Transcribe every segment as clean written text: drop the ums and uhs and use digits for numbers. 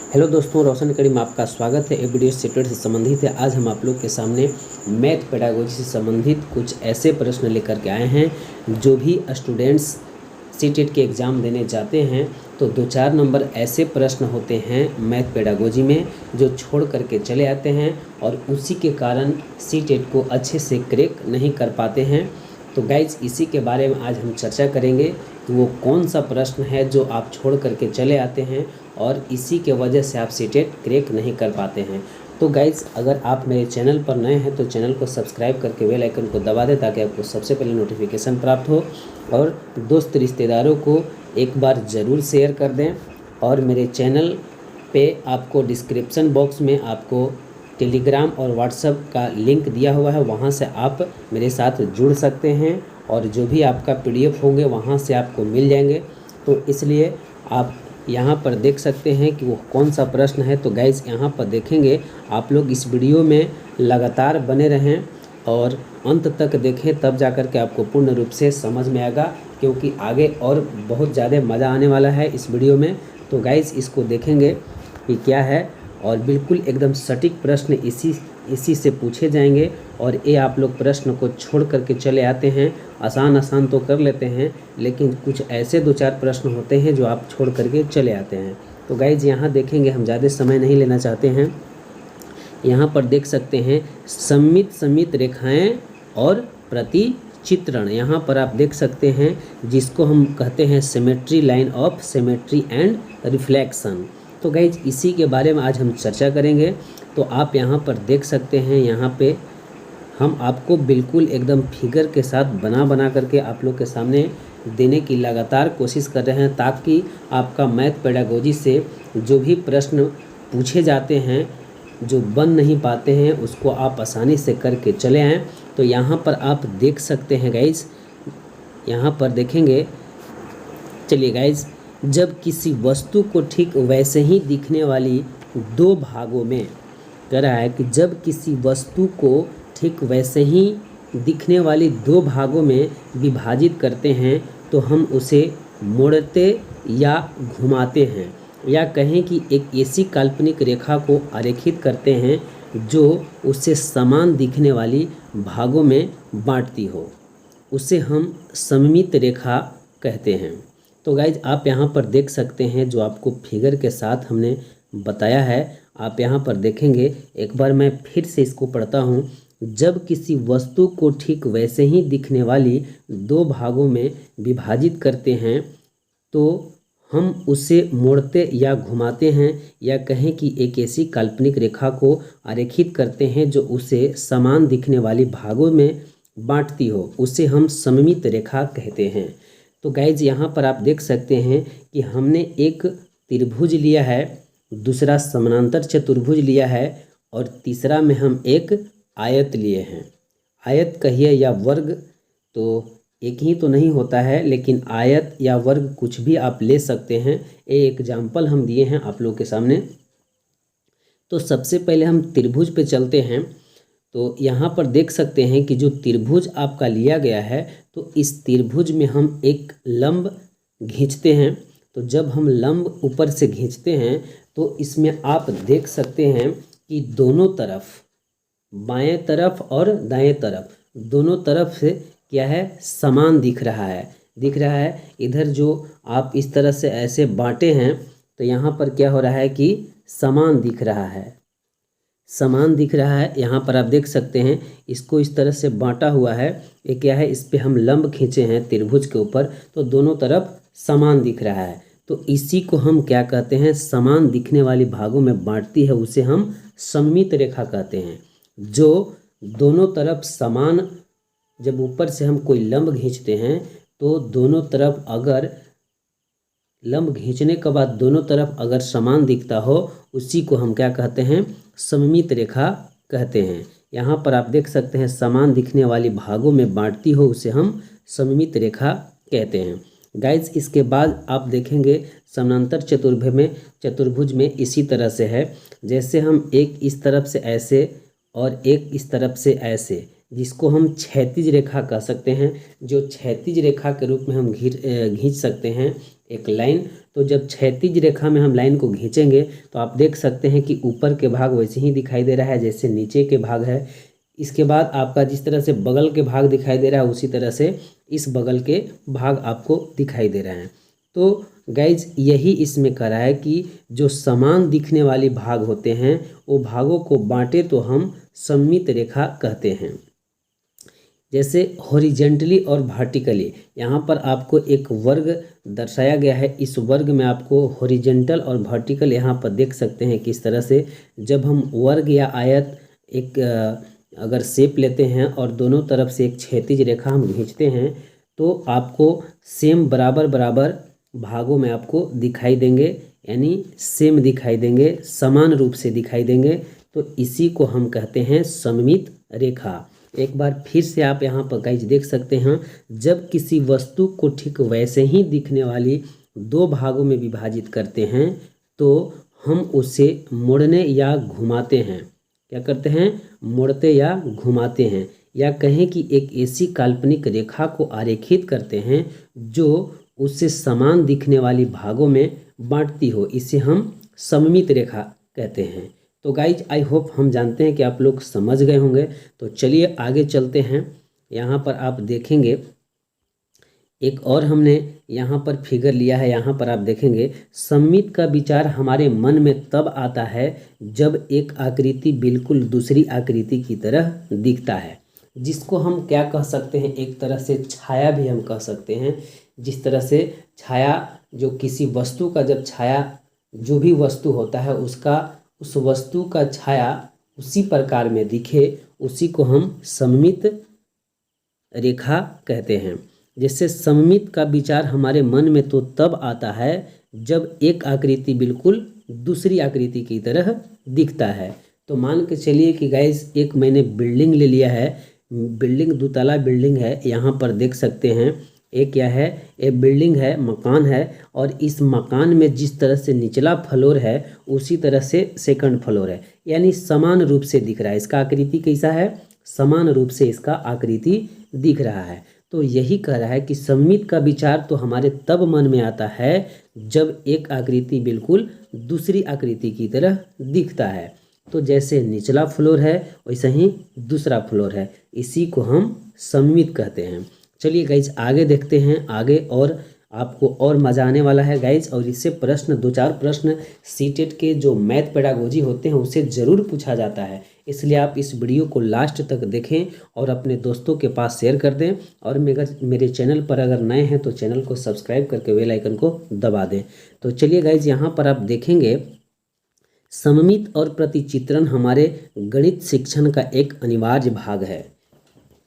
Hello दोस्तों, रोशन academy में आपका स्वागत है। वीडियो सीटेट से संबंधित है। आज हम आप लोग के सामने मैथ पेडागोजी से संबंधित कुछ ऐसे प्रश्न लेकर के आए हैं जो भी स्टूडेंट्स सीटेट के एग्ज़ाम देने जाते हैं तो 2-4 नंबर ऐसे प्रश्न होते हैं मैथ पेडागोजी में जो छोड़ करके चले आते हैं और उसी के कारण सीटेट को अच्छे से क्रैक नहीं कर पाते हैं। तो गाइज इसी के बारे में आज हम चर्चा करेंगे कि वो कौन सा प्रश्न है जो आप छोड़ करके चले आते हैं और इसी के वजह से आप सीटेट क्रैक नहीं कर पाते हैं। तो गाइज अगर आप मेरे चैनल पर नए हैं तो चैनल को सब्सक्राइब करके बेल आइकन को दबा दें ताकि आपको सबसे पहले नोटिफिकेशन प्राप्त हो, और दोस्त रिश्तेदारों को एक बार ज़रूर शेयर कर दें। और मेरे चैनल पे आपको डिस्क्रिप्शन बॉक्स में आपको टेलीग्राम और व्हाट्सएप का लिंक दिया हुआ है, वहाँ से आप मेरे साथ जुड़ सकते हैं और जो भी आपका पीडीएफ होंगे वहाँ से आपको मिल जाएंगे। तो इसलिए आप यहाँ पर देख सकते हैं कि वो कौन सा प्रश्न है। तो गाइज़ यहाँ पर देखेंगे, आप लोग इस वीडियो में लगातार बने रहें और अंत तक देखें, तब जा कर के आपको पूर्ण रूप से समझ में आएगा, क्योंकि आगे और बहुत ज़्यादा मज़ा आने वाला है इस वीडियो में। तो गाइज़ इसको देखेंगे कि क्या है, और बिल्कुल एकदम सटीक प्रश्न इसी से पूछे जाएंगे। और ये आप लोग प्रश्न को छोड़ करके चले आते हैं, आसान तो कर लेते हैं, लेकिन कुछ ऐसे 2-4 प्रश्न होते हैं जो आप छोड़ करके चले आते हैं। तो गाइज यहाँ देखेंगे, हम ज़्यादा समय नहीं लेना चाहते हैं। यहाँ पर देख सकते हैं सममित रेखाएं और प्रतिचित्रण, यहाँ पर आप देख सकते हैं, जिसको हम कहते हैं symmetry, line of symmetry and reflection. तो गाइज इसी के बारे में आज हम चर्चा करेंगे। तो आप यहाँ पर देख सकते हैं, यहाँ पे हम आपको बिल्कुल एकदम फिगर के साथ बना करके आप लोग के सामने देने की लगातार कोशिश कर रहे हैं, ताकि आपका मैथ पेडागोजी से जो भी प्रश्न पूछे जाते हैं जो बन नहीं पाते हैं उसको आप आसानी से करके चले आएँ। तो यहाँ पर आप देख सकते हैं गाइज, यहाँ पर देखेंगे, चलिए गाइज, जब किसी वस्तु को ठीक वैसे ही दिखने वाली दो भागों में, कह रहा है कि जब किसी वस्तु को ठीक वैसे ही दिखने वाली दो भागों में विभाजित करते हैं तो हम उसे मोड़ते या घुमाते हैं, या कहें कि एक ऐसी काल्पनिक रेखा को आरेखित करते हैं जो उससे समान दिखने वाली भागों में बांटती हो, उसे हम सममित रेखा कहते हैं। तो गाइज आप यहाँ पर देख सकते हैं, जो आपको फिगर के साथ हमने बताया है, आप यहाँ पर देखेंगे। एक बार मैं फिर से इसको पढ़ता हूँ। जब किसी वस्तु को ठीक वैसे ही दिखने वाली दो भागों में विभाजित करते हैं तो हम उसे मोड़ते या घुमाते हैं, या कहें कि एक ऐसी काल्पनिक रेखा को आरेखित करते हैं जो उसे समान दिखने वाली भागों में बांटती हो, उसे हम सममित रेखा कहते हैं। तो गाइज यहाँ पर आप देख सकते हैं कि हमने एक त्रिभुज लिया है, दूसरा समानांतर चतुर्भुज लिया है, और तीसरा में हम एक आयत लिए हैं। आयत कहिए या वर्ग, तो एक ही तो नहीं होता है, लेकिन आयत या वर्ग कुछ भी आप ले सकते हैं। ये एग्जाम्पल हम दिए हैं आप लोग के सामने। तो सबसे पहले हम त्रिभुज पे चलते हैं। तो यहाँ पर देख सकते हैं कि जो त्रिभुज आपका लिया गया है, तो इस त्रिभुज में हम एक लंब खींचते हैं। तो जब हम लंब ऊपर से खींचते हैं तो इसमें आप देख सकते हैं कि दोनों तरफ, बाएं तरफ और दाएं तरफ, दोनों तरफ से क्या है, समान दिख रहा है। इधर जो आप इस तरह से ऐसे बांटे हैं तो यहाँ पर क्या हो रहा है कि समान दिख रहा है। यहाँ पर आप देख सकते हैं, इसको इस तरह से बांटा हुआ है। ये क्या है, इस पे हम लंब खींचे हैं त्रिभुज के ऊपर, तो दोनों तरफ समान दिख रहा है। तो इसी को हम क्या कहते हैं, समान दिखने वाली भागों में बांटती है, उसे हम सममित रेखा कहते हैं। जो दोनों तरफ समान, जब ऊपर से हम कोई लंब खींचते हैं तो दोनों तरफ अगर लंब खींचने के बाद दोनों तरफ अगर समान दिखता हो, उसी को हम क्या कहते हैं, सममित रेखा कहते हैं। यहाँ पर आप देख सकते हैं, समान दिखने वाली भागों में बांटती हो, उसे हम सममित रेखा कहते हैं। गाइज इसके बाद आप देखेंगे समानांतर चतुर्भुज में इसी तरह से है। जैसे हम एक इस तरफ से ऐसे और एक इस तरफ से ऐसे, जिसको हम क्षैतिज रेखा कह सकते हैं, जो क्षैतिज रेखा के रूप में हम खींच सकते हैं एक लाइन। तो जब क्षैतिज रेखा में हम लाइन को खींचेंगे तो आप देख सकते हैं कि ऊपर के भाग वैसे ही दिखाई दे रहा है जैसे नीचे के भाग है। इसके बाद आपका जिस तरह से बगल के भाग दिखाई दे रहा है उसी तरह से इस बगल के भाग आपको दिखाई दे रहे हैं। तो गाइज यही इसमें करा है कि जो समान दिखने वाली भाग होते हैं वो भागों को बांटे तो हम सममित रेखा कहते हैं। जैसे हॉरिजेंटली और वर्टिकली, यहाँ पर आपको एक वर्ग दर्शाया गया है। इस वर्ग में आपको हॉरिजेंटल और वर्टिकल यहाँ पर देख सकते हैं किस तरह से जब हम वर्ग या आयत एक अगर शेप लेते हैं और दोनों तरफ से एक क्षैतिज रेखा हम खींचते हैं तो आपको सेम बराबर बराबर भागों में आपको दिखाई देंगे, यानी सेम दिखाई देंगे, समान रूप से दिखाई देंगे। तो इसी को हम कहते हैं सममित रेखा। एक बार फिर से आप यहाँ पर गाइज देख सकते हैं, जब किसी वस्तु को ठीक वैसे ही दिखने वाली दो भागों में विभाजित करते हैं तो हम उसे मोड़ने या घुमाते हैं। क्या करते हैं? मोड़ते या घुमाते हैं, या कहें कि एक ऐसी काल्पनिक रेखा को आरेखित करते हैं जो उससे समान दिखने वाली भागों में बांटती हो। इसे हम सममित रेखा कहते हैं। तो गाइज आई होप हम जानते हैं कि आप लोग समझ गए होंगे। तो चलिए आगे चलते हैं। यहाँ पर आप देखेंगे एक और हमने यहाँ पर फिगर लिया है। यहाँ पर आप देखेंगे सममित का विचार हमारे मन में तब आता है जब एक आकृति बिल्कुल दूसरी आकृति की तरह दिखता है, जिसको हम क्या कह सकते हैं, एक तरह से छाया भी हम कह सकते हैं। जिस तरह से छाया, जो किसी वस्तु का जब छाया जो भी वस्तु होता है उसका उस वस्तु का छाया उसी प्रकार में दिखे, उसी को हम सममित रेखा कहते हैं। जैसे सममित का विचार हमारे मन में तो तब आता है जब एक आकृति बिल्कुल दूसरी आकृति की तरह दिखता है। तो मान के चलिए कि गाइस एक मैंने बिल्डिंग ले लिया है, बिल्डिंग दुतला बिल्डिंग है। यहाँ पर देख सकते हैं एक क्या है, एक बिल्डिंग है, मकान है, और इस मकान में जिस तरह से निचला फ्लोर है उसी तरह से सेकंड फ्लोर है, यानी समान रूप से दिख रहा है। इसका आकृति कैसा है? समान रूप से इसका आकृति दिख रहा है। तो यही कह रहा है कि सममित का विचार तो हमारे तब मन में आता है जब एक आकृति बिल्कुल दूसरी आकृति की तरह दिखता है। तो जैसे निचला फ्लोर है वैसे ही दूसरा फ्लोर है, इसी को हम सममित कहते हैं। चलिए गाइज आगे देखते हैं, आगे और आपको और मज़ा आने वाला है गाइज। और इससे प्रश्न, दो चार प्रश्न सीटेट के जो मैथ पेडागोजी होते हैं उससे ज़रूर पूछा जाता है, इसलिए आप इस वीडियो को लास्ट तक देखें और अपने दोस्तों के पास शेयर कर दें। और मेरे चैनल पर अगर नए हैं तो चैनल को सब्सक्राइब करके बेल आइकन को दबा दें। तो चलिए गाइज यहाँ पर आप देखेंगे सममित और प्रतिचित्रण हमारे गणित शिक्षण का एक अनिवार्य भाग है।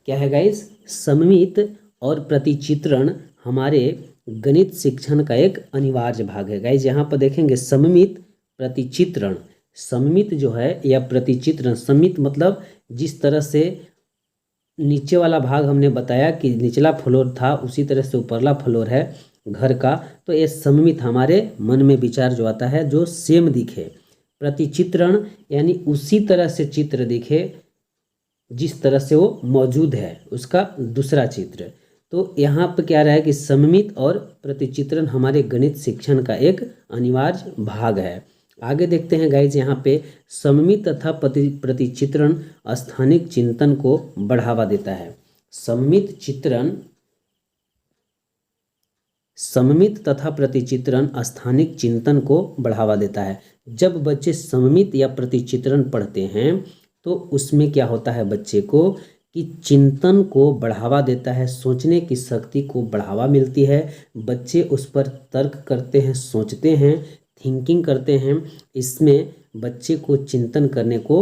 क्या है गाइज? सममित और प्रतिचित्रण हमारे गणित शिक्षण का एक अनिवार्य भाग है। गाइज यहाँ पर देखेंगे सममित प्रतिचित्रण, सममित जो है या प्रतिचित्रण, सममित मतलब जिस तरह से नीचे वाला भाग हमने बताया कि निचला फ्लोर था उसी तरह से ऊपरला फ्लोर है घर का, तो ये सममित हमारे मन में विचार जो आता है जो सेम दिखे। प्रतिचित्रण यानी उसी तरह से चित्र दिखे जिस तरह से वो मौजूद है, उसका दूसरा चित्र। तो यहाँ पर क्या रहा है कि सममित और प्रतिचित्रण हमारे गणित शिक्षण का एक अनिवार्य भाग है। आगे देखते हैं गाइज यहाँ पे सममित तथा प्रतिचित्रण स्थानिक चिंतन को बढ़ावा देता है। सममित तथा प्रतिचित्रण स्थानिक चिंतन को बढ़ावा देता है। जब बच्चे सममित या प्रतिचित्रण पढ़ते हैं तो उसमें क्या होता है बच्चे को कि चिंतन को बढ़ावा देता है, सोचने की शक्ति को बढ़ावा मिलती है। बच्चे उस पर तर्क करते हैं, सोचते हैं, थिंकिंग करते हैं। इसमें बच्चे को चिंतन करने को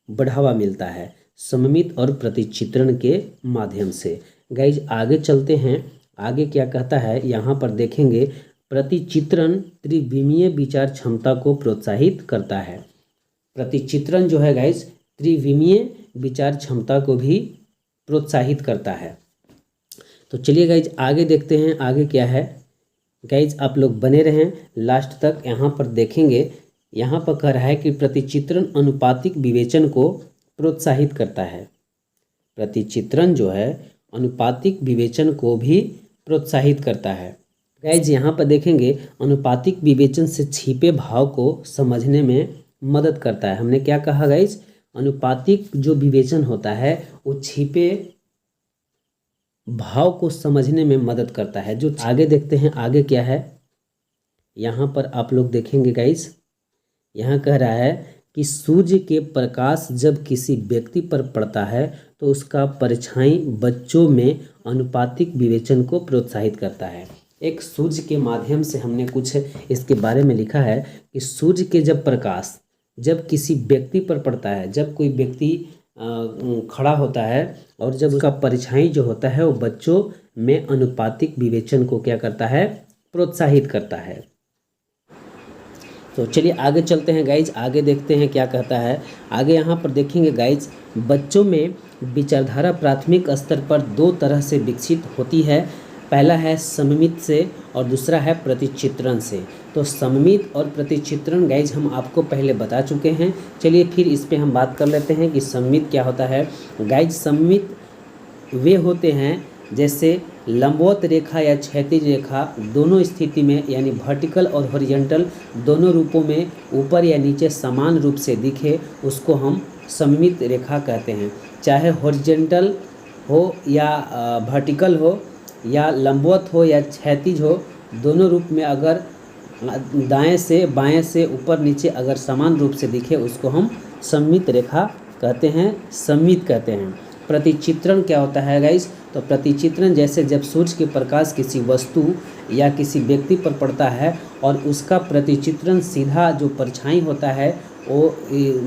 बढ़ावा मिलता है सममित और प्रतिचित्रण के माध्यम से। गाइज आगे चलते हैं, आगे क्या कहता है यहाँ पर देखेंगे प्रतिचित्रण त्रिविमीय विचार क्षमता को प्रोत्साहित करता है। प्रतिचित्रण जो है गाइज त्रिविमीय विचार क्षमता को भी प्रोत्साहित करता है। तो चलिए गाइज आगे देखते हैं, आगे क्या है। गाइज आप लोग बने रहें लास्ट तक। यहाँ पर देखेंगे, यहाँ पर कह रहा है कि प्रतिचित्रण अनुपातिक विवेचन को प्रोत्साहित करता है। प्रतिचित्रण जो है अनुपातिक विवेचन को भी प्रोत्साहित करता है। गाइज यहाँ पर देखेंगे अनुपातिक विवेचन से छिपे भाव को समझने में मदद करता है। हमने क्या कहा गाइज, अनुपातिक जो विवेचन होता है वो छिपे भाव को समझने में मदद करता है। जो आगे देखते हैं आगे क्या है, यहाँ पर आप लोग देखेंगे गाइज, यहाँ कह रहा है कि सूर्य के प्रकाश जब किसी व्यक्ति पर पड़ता है तो उसका परछाई बच्चों में अनुपातिक विवेचन को प्रोत्साहित करता है। एक सूर्य के माध्यम से हमने कुछ इसके बारे में लिखा है कि सूर्य के जब प्रकाश जब किसी व्यक्ति पर पड़ता है, जब कोई व्यक्ति खड़ा होता है और जब उसका परछाई जो होता है वो बच्चों में अनुपातिक विवेचन को क्या करता है, प्रोत्साहित करता है। तो चलिए आगे चलते हैं गाइज, आगे देखते हैं क्या कहता है। आगे यहाँ पर देखेंगे गाइज, बच्चों में विचारधारा प्राथमिक स्तर पर दो तरह से विकसित होती है। पहला है सममित से और दूसरा है प्रतिचित्रण से। तो सममित और प्रतिचित्रण गाइज हम आपको पहले बता चुके हैं। चलिए फिर इस पे हम बात कर लेते हैं कि सममित क्या होता है। गाइज सममित वे होते हैं जैसे लंबवत रेखा या क्षैतिज रेखा दोनों स्थिति में यानी वर्टिकल और हॉरिजॉन्टल दोनों रूपों में ऊपर या नीचे समान रूप से दिखे, उसको हम सममित रेखा कहते हैं। चाहे हॉरिजॉन्टल हो या वर्टिकल हो या लंबवत हो या क्षैतिज हो, दोनों रूप में अगर दाएं से बाएं से ऊपर नीचे अगर समान रूप से दिखे उसको हम सममित रेखा कहते हैं, सममित कहते हैं। प्रतिचित्रण क्या होता है गाइस, तो प्रतिचित्रण जैसे जब सूर्य के प्रकाश किसी वस्तु या किसी व्यक्ति पर पड़ता है और उसका प्रतिचित्रण सीधा जो परछाई होता है वो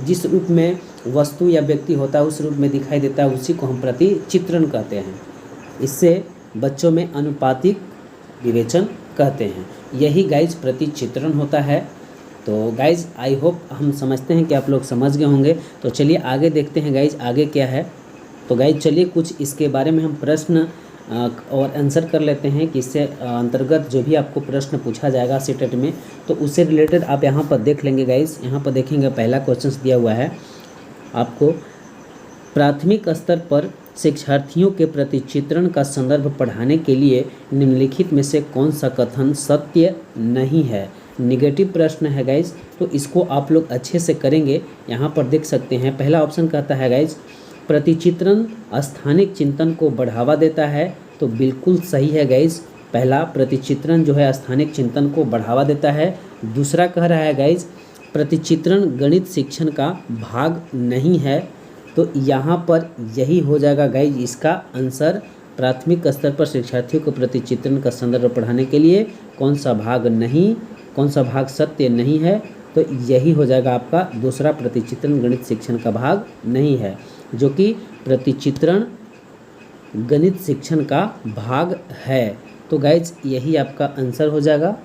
जिस रूप में वस्तु या व्यक्ति होता है उस रूप में दिखाई देता है, उसी को हम प्रतिचित्रण कहते हैं। इससे बच्चों में अनुपातिक विवेचन कहते हैं। यही गाइज प्रतिचित्रण होता है। तो गाइज आई होप हम समझते हैं कि आप लोग समझ गए होंगे। तो चलिए आगे देखते हैं गाइज, आगे क्या है। तो गाइज चलिए कुछ इसके बारे में हम प्रश्न और आंसर कर लेते हैं कि इससे अंतर्गत जो भी आपको प्रश्न पूछा जाएगा सीटेट में तो उससे रिलेटेड आप यहाँ पर देख लेंगे गाइज। यहाँ पर देखेंगे पहला क्वेश्चन दिया हुआ है आपको, प्राथमिक स्तर पर शिक्षार्थियों के प्रतिचित्रण का संदर्भ पढ़ाने के लिए निम्नलिखित में से कौन सा कथन सत्य नहीं है। निगेटिव प्रश्न है गाइज, तो इसको आप लोग अच्छे से करेंगे। यहाँ पर देख सकते हैं पहला ऑप्शन कहता है गाइज, प्रतिचित्रण स्थानिक चिंतन को बढ़ावा देता है। तो बिल्कुल सही है गाइज, पहला प्रतिचित्रण जो है स्थानिक चिंतन को बढ़ावा देता है। दूसरा कह रहा है गाइज, प्रतिचित्रण गणित शिक्षण का भाग नहीं है। तो यहाँ पर यही हो जाएगा गाइज इसका आंसर। प्राथमिक स्तर पर शिक्षार्थियों को प्रतिचित्रण का संदर्भ पढ़ाने के लिए कौन सा भाग नहीं, कौन सा भाग सत्य नहीं है, तो यही हो जाएगा आपका दूसरा, प्रतिचित्रण गणित शिक्षण का भाग नहीं है, जो कि प्रतिचित्रण गणित शिक्षण का भाग है। तो गाइज यही आपका आंसर हो जाएगा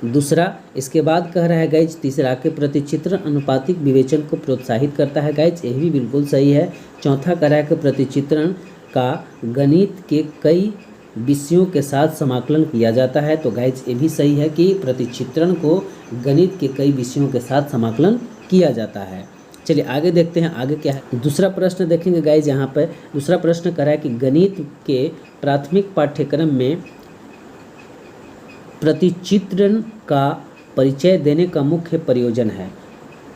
दूसरा। इसके बाद कह रहा है गाइज तीसरा के प्रतिचित्रण अनुपातिक विवेचन को प्रोत्साहित करता है। गाइज यही भी बिल्कुल सही है। चौथा कह रहा है कि प्रतिचित्रण का गणित के कई विषयों के साथ समाकलन किया जाता है। तो गाइज ये भी सही है कि प्रतिचित्रण को गणित के कई विषयों के साथ समाकलन किया जाता है। चलिए आगे देखते हैं आगे क्या है। दूसरा प्रश्न देखेंगे गाइज, यहाँ पर दूसरा प्रश्न कह रहा है कि गणित के प्राथमिक पाठ्यक्रम में प्रतिचित्रण का परिचय देने का मुख्य प्रयोजन है।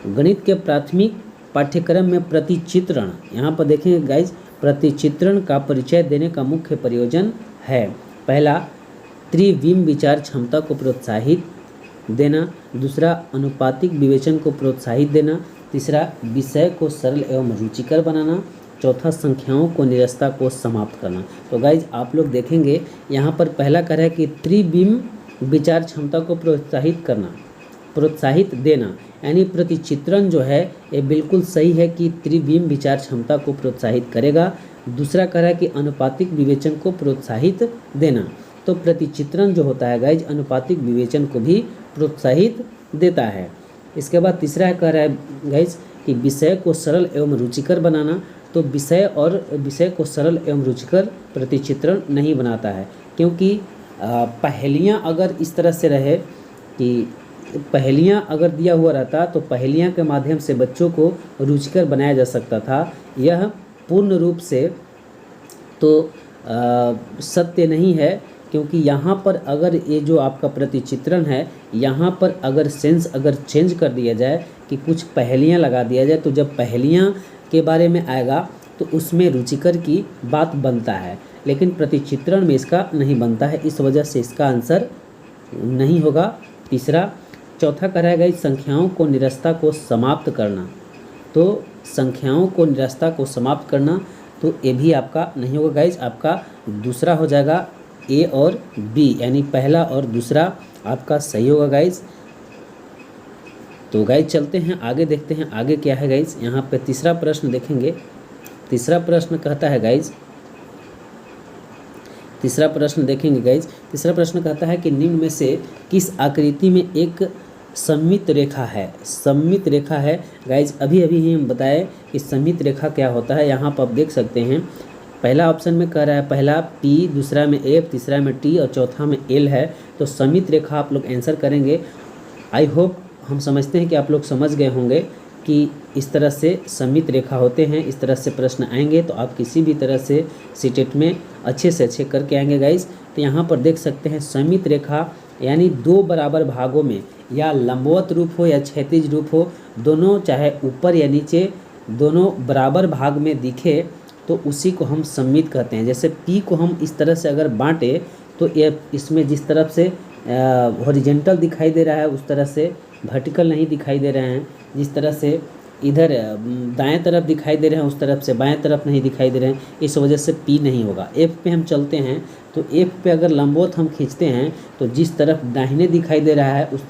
गणित के प्राथमिक पाठ्यक्रम में प्रतिचित्रण, यहाँ पर देखेंगे गाइज, प्रतिचित्रण का परिचय देने का मुख्य प्रयोजन है। पहला, त्रिविम विचार क्षमता को प्रोत्साहित देना। दूसरा, अनुपातिक विवेचन को प्रोत्साहित देना। तीसरा, विषय को सरल एवं रुचिकर बनाना। चौथा, संख्याओं को निरस्ता को समाप्त करना। तो गाइज आप लोग देखेंगे यहाँ पर पहला कह रहा है कि त्रिविम विचार क्षमता को प्रोत्साहित करना, प्रोत्साहित देना, यानी प्रतिचित्रण जो है ये बिल्कुल सही है कि त्रिविम विचार क्षमता को प्रोत्साहित करेगा। दूसरा कह रहा है कि अनुपातिक विवेचन को प्रोत्साहित देना। तो प्रतिचित्रण जो होता है गाइज अनुपातिक विवेचन को भी प्रोत्साहित देता है। इसके बाद तीसरा कह रहा है गाइज कि विषय को सरल एवं रुचिकर बनाना। तो विषय को सरल एवं रुचिकर प्रतिचित्रण नहीं बनाता है, क्योंकि पहेलियाँ अगर इस तरह से रहे कि पहेलियाँ अगर दिया हुआ रहता तो पहेलियाँ के माध्यम से बच्चों को रुचिकर बनाया जा सकता था। यह पूर्ण रूप से तो सत्य नहीं है, क्योंकि यहाँ पर अगर ये जो आपका प्रतिचित्रण है, यहाँ पर अगर सेंस अगर चेंज कर दिया जाए कि कुछ पहेलियाँ लगा दिया जाए, तो जब पहेलियाँ के बारे में आएगा तो उसमें रुचिकर की बात बनता है, लेकिन प्रतिचित्रण में इसका नहीं बनता है। इस वजह से इसका आंसर नहीं होगा तीसरा। चौथा कह रहा है गाइस संख्याओं को निरस्ता को समाप्त करना, तो संख्याओं को निरस्ता को समाप्त करना, तो ये भी आपका नहीं होगा गाइस। आपका दूसरा हो जाएगा ए और बी, यानी पहला और दूसरा आपका सही होगा गाइस। तो गाइस चलते हैं आगे, देखते हैं आगे क्या है गाइस। यहाँ पे तीसरा प्रश्न देखेंगे। तीसरा प्रश्न कहता है गाइस, तीसरा प्रश्न देखेंगे गाइस। तीसरा प्रश्न कहता है कि निम्न में से किस आकृति में एक सममित रेखा है। सममित रेखा है गाइस, अभी अभी ही हम बताए कि सममित रेखा क्या होता है। यहाँ पर आप देख सकते हैं पहला ऑप्शन में कह रहा है पहला P, दूसरा में F, तीसरा में T और चौथा में L है। तो सममित रेखा आप लोग आंसर करेंगे। आई होप हम समझते हैं कि आप लोग समझ गए होंगे कि इस तरह से सममित रेखा होते हैं। इस तरह से प्रश्न आएंगे तो आप किसी भी तरह से सीटेट में अच्छे से अच्छे करके आएंगे गाइस। तो यहाँ पर देख सकते हैं सममित रेखा यानी दो बराबर भागों में या लंबवत रूप हो या क्षैतिज रूप हो, दोनों चाहे ऊपर या नीचे दोनों बराबर भाग में दिखे तो उसी को हम सममित कहते हैं। जैसे P को हम इस तरह से अगर बांटे तो ये इसमें जिस तरफ से हॉरिजेंटल दिखाई दे रहा है उस तरह से वर्टिकल नहीं दिखाई दे रहे हैं। जिस तरह से इधर दाएं तरफ दिखाई दे रहे हैं उस तरफ से बाएं तरफ नहीं दिखाई दे रहे हैं, इस वजह से P नहीं होगा। F पे हम चलते हैं तो F पे अगर लंबवत हम खींचते हैं तो जिस तरफ दाहिने दिखाई दे रहा है उस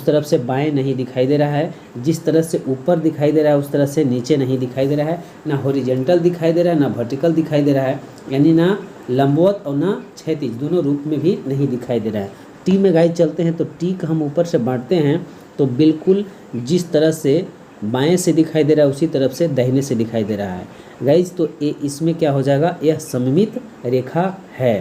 तरफ से बाएं नहीं दिखाई दे रहा है, जिस तरह से ऊपर दिखाई दे रहा है उस तरह से नीचे नहीं दिखाई दे रहा है, ना हॉरिजेंटल दिखाई दे रहा है ना वर्टिकल दिखाई दे रहा है, यानी ना लंबवत और ना क्षैतिज, दोनों रूप में भी नहीं दिखाई दे रहा है। टी में गाइस चलते हैं तो टी का हम ऊपर से बांटते हैं तो बिल्कुल जिस तरह से बाएं से दिखाई दे रहा है उसी तरफ से दाहिने से दिखाई दे रहा है गाइस। तो ये इसमें क्या हो जाएगा, यह सममित रेखा है।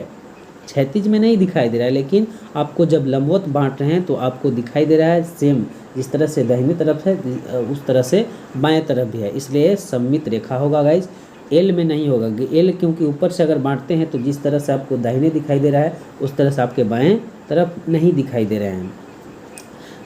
क्षैतिज में नहीं दिखाई दे रहा है, लेकिन आपको जब लंबवत बांट रहे हैं तो आपको दिखाई दे रहा है सेम, जिस तरह से दाहिने तरफ है उस तरह से बाएं तरफ भी है, इसलिए सममित रेखा होगा गाइस। एल में नहीं होगा, एल क्योंकि ऊपर से अगर बांटते हैं तो जिस तरह से आपको दाहिने दिखाई दे रहा है उस तरह से आपके बाएं तरफ नहीं दिखाई दे रहे हैं।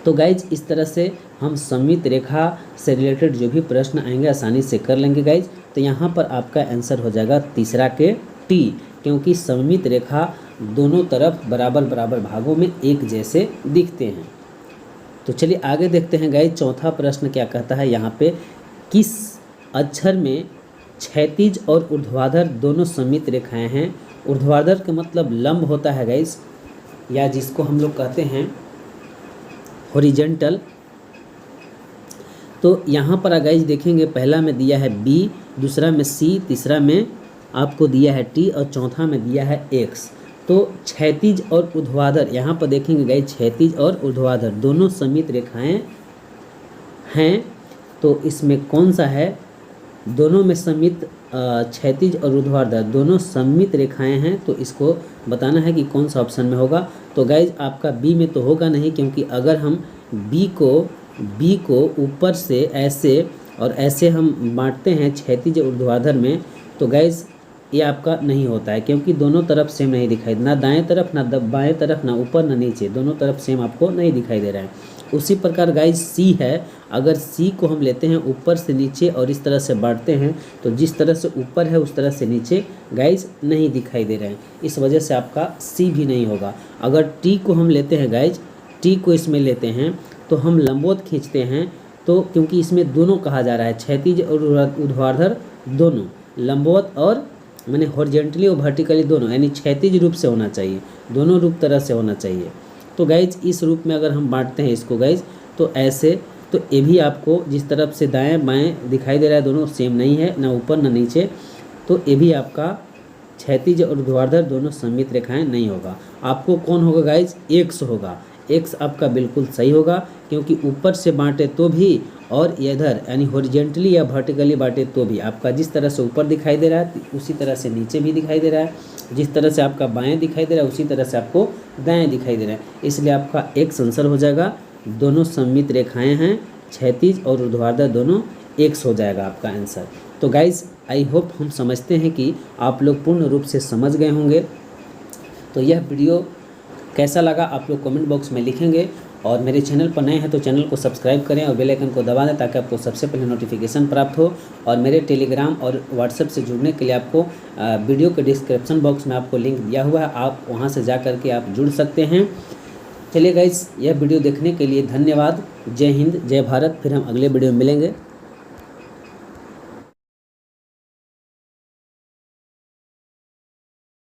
तो गाइज इस तरह से हम सममित रेखा से रिलेटेड जो भी प्रश्न आएंगे आसानी से कर लेंगे गाइज। तो यहाँ पर आपका आंसर हो जाएगा तीसरा के टी, क्योंकि सममित रेखा दोनों तरफ बराबर बराबर भागों में एक जैसे दिखते हैं। तो चलिए आगे देखते हैं गाइज। चौथा प्रश्न क्या कहता है यहाँ पे, किस अक्षर में क्षैतिज और ऊर्ध्वाधर दोनों सममित रेखाएं हैं। ऊर्ध्वाधर का मतलब लंब होता है गाइज, या जिसको हम लोग कहते हैं हॉरिजेंटल। तो यहाँ पर गाइज देखेंगे पहला में दिया है B, दूसरा में C, तीसरा में आपको दिया है T और चौथा में दिया है X। तो क्षैतिज और ऊर्ध्वाधर यहाँ पर देखेंगे गाइज, क्षैतिज और ऊर्ध्वाधर दोनों सममित रेखाएं हैं। तो इसमें कौन सा है, दोनों में सममित क्षैतिज और ऊर्ध्वाधर दोनों सममित रेखाएं हैं, तो इसको बताना है कि कौन सा ऑप्शन में होगा। तो गाइज आपका बी में तो होगा नहीं, क्योंकि अगर हम बी को ऊपर से ऐसे और ऐसे हम बांटते हैं क्षैतिज और ऊर्ध्वाधर में, तो गाइज ये आपका नहीं होता है, क्योंकि दोनों तरफ सेम नहीं दिखाई, ना दाएं तरफ ना बाएं तरफ, ना ऊपर ना नीचे, दोनों तरफ सेम आपको नहीं दिखाई दे रहा है। उसी प्रकार गाइज सी है, अगर सी को हम लेते हैं ऊपर से नीचे और इस तरह से बांटते हैं तो जिस तरह से ऊपर है उस तरह से नीचे गाइज नहीं दिखाई दे रहे हैं, इस वजह से आपका सी भी नहीं होगा। अगर टी को हम लेते हैं गाइज, टी को इसमें लेते हैं तो हम लंबवत खींचते हैं, तो क्योंकि इसमें दोनों कहा जा रहा है, क्षैतिज और ऊर्ध्वाधर दोनों, लंबवत और माने हॉरिजेंटली और वर्टिकली दोनों, यानी क्षैतिज रूप से होना चाहिए, दोनों रूप तरह से होना चाहिए। तो गाइज इस रूप में अगर हम बांटते हैं इसको गाइज, तो ऐसे, तो ये भी आपको जिस तरफ से दाएं बाएं दिखाई दे रहा है दोनों सेम नहीं है, ना ऊपर ना नीचे, तो ये भी आपका क्षैतिज और ऊर्ध्वाधर दोनों सममित रेखाएं नहीं होगा। आपको कौन होगा गाइज, एक्स होगा। एक्स आपका बिल्कुल सही होगा, क्योंकि ऊपर से बांटे तो भी और इधर यानी हॉरिजेंटली या वर्टिकली बांटे तो भी आपका जिस तरह से ऊपर दिखाई दे रहा है उसी तरह से नीचे भी दिखाई दे रहा है, जिस तरह से आपका बाएं दिखाई दे रहा है उसी तरह से आपको दाएं दिखाई दे रहा है, इसलिए आपका एक्स आंसर हो जाएगा। दोनों सममित रेखाएं हैं, क्षैतिज और ऊर्ध्वाधर दोनों एक्स हो जाएगा आपका आंसर। तो गाइज़ आई होप हम समझते हैं कि आप लोग पूर्ण रूप से समझ गए होंगे। तो यह वीडियो कैसा लगा आप लोग कमेंट बॉक्स में लिखेंगे, और मेरे चैनल पर नए हैं तो चैनल को सब्सक्राइब करें और बेल आइकन को दबा दें ताकि आपको सबसे पहले नोटिफिकेशन प्राप्त हो। और मेरे टेलीग्राम और व्हाट्सएप से जुड़ने के लिए आपको वीडियो के डिस्क्रिप्शन बॉक्स में आपको लिंक दिया हुआ है, आप वहां से जा कर के आप जुड़ सकते हैं। चलिए गाइस, यह वीडियो देखने के लिए धन्यवाद। जय हिंद, जय भारत। फिर हम अगले वीडियो में मिलेंगे।